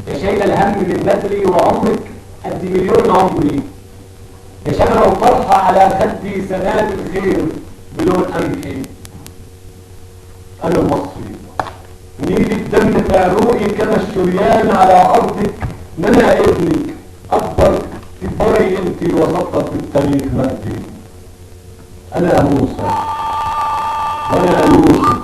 يا شايله الهم من بدري وعمرك قد مليون عمري، يا شجره وفرحه على خدي سنابل الخير بلون قمحي. انا المصري نيل الدم في عروقي كما الشريان على ارضك، ما انا ابنك اكبر تكبري انت وسطك في التاريخ مجدي. انا موسى وانا يوسف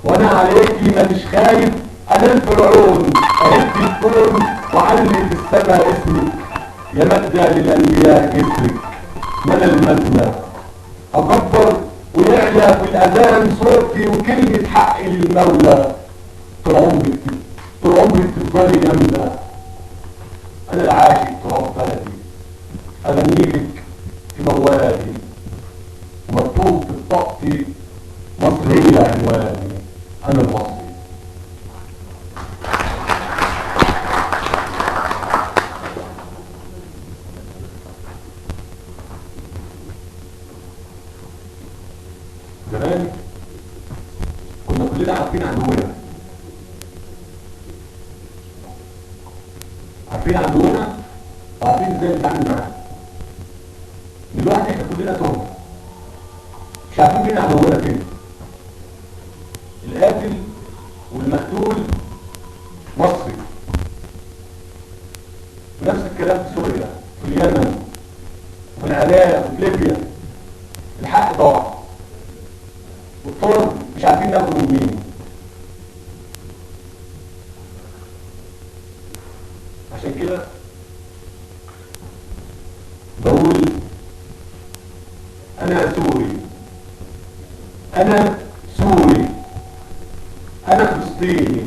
وانا عليكي ما مش خايف، انا الفرعون اهد الكون وعلي في السماء اسمك، يا مادة للانبياء جسرك ما انا المبنى اكبر ويعلى في الاذان صوتي وكلمة حقي للمولى. طول عمرك تفضلي جامدة. انا العاشق تراب بلدي، اغنيلك في موالي ومكتوب في بطاقتي مصر هي عنواني. انا المصري. زمان كنا كلنا عارفين عدونا، وعارفين ازاي نتعامل معاه. دلوقتي احنا كلنا تهمة، مش عارفين مين عدونا فين. القاتل والمقتول مصري، ونفس الكلام في سوريا في اليمن وفي العراق وفي ليبيا. الحق ضاع والطرد مش عارفين ناخده من مين. عشان كده بقول انا سوري، انا سوري، انا فلسطيني،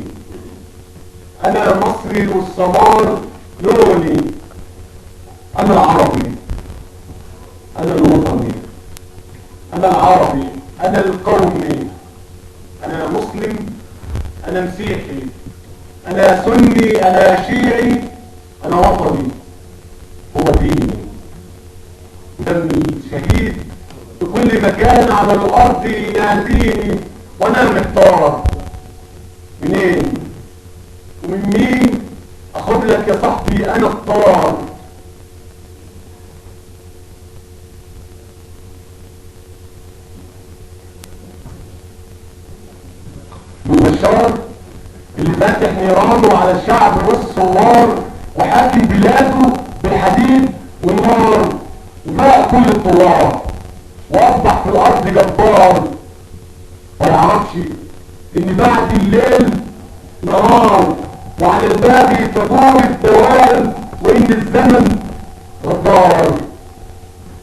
انا مصري والسمار لوني، انا العربي، انا الوطني، انا العربي، انا القومي، انا مسلم، انا مسيحي، انا سني، انا شيعي، انا وطني، هو ديني. ودم الشهيد في كل مكان على الارض يناديني، وانا محتار منين ومن مين اخد لك يا صاحبي انا الطار. بشار اللي فاتح نيرانه على الشعب والثوار وحاكم بلاده بالحديد والنار، وباع كل الثوار واصبح في الارض جبار. ما يعرفش ان بعد الليل نهار، وعلى الباب تدور الدوام، وان الزمن غدار.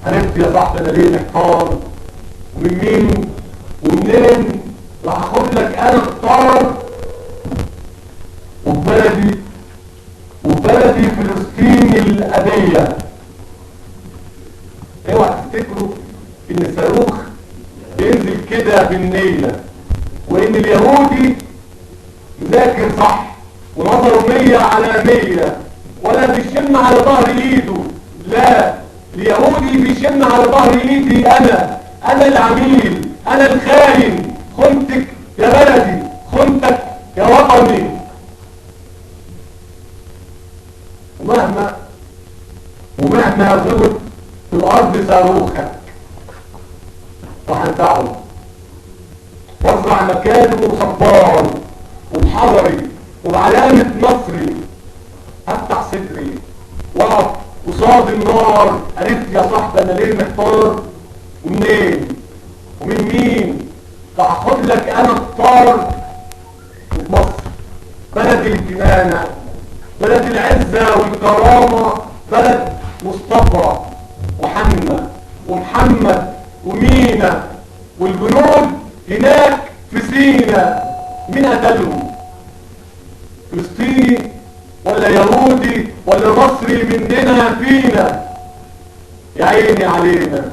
عرفت يا صاحبي انا ليه محتار ومن مين ومنين راح اخد لك انا الطار. وبلدي فلسطين الابيه. اوعى تفتكروا ان الصاروخ بينزل كده بالنيله، وان اليهودي مذاكر صح ونظره 100 على 100 ولا بيشم على ظهر ايده. لا، اليهودي بيشم على ظهر ايدي. انا العميل، انا الخاين. خنتك يا بلدي، خنتك يا وطني. ومهما غلط في الارض صاروخك وهنفعه، وازرع مكانه صبار وبحضري وبعلامة مصري. افتح صدري واقف قصاد النار. عرفت يا صاحبي انا ليه محتار ومنين ومن مين فاخد لك انا الطار. مصر بلد الجنانة، بلد العزة والكرامة، بلد مصطفى وحنا ومحمد ومينا والجنود هناك في سينا. مين قتلهم؟ فلسطيني ولا يهودي ولا مصري مننا فينا؟ يا عيني علينا،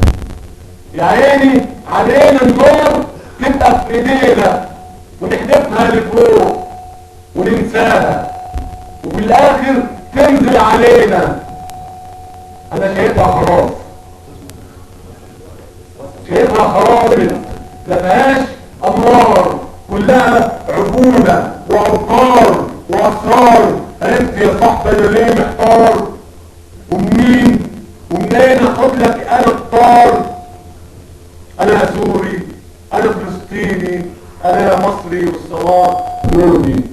يا عيني علينا. النور تبقى في ايدينا ونحدفها لفوق وننساها، وفي الاخر تنزل علينا. انا شايفها خلاص، شايفها خرابت، لا فيهاش انوار كلها عبودة وأوقار وأسرار. عرفت يا صاحبي أنا ليه محتار؟ ومنين ومنين أخد لك أنا الطار؟ أنا سوري، أنا فلسطيني، أنا مصري، والصواب نور دي.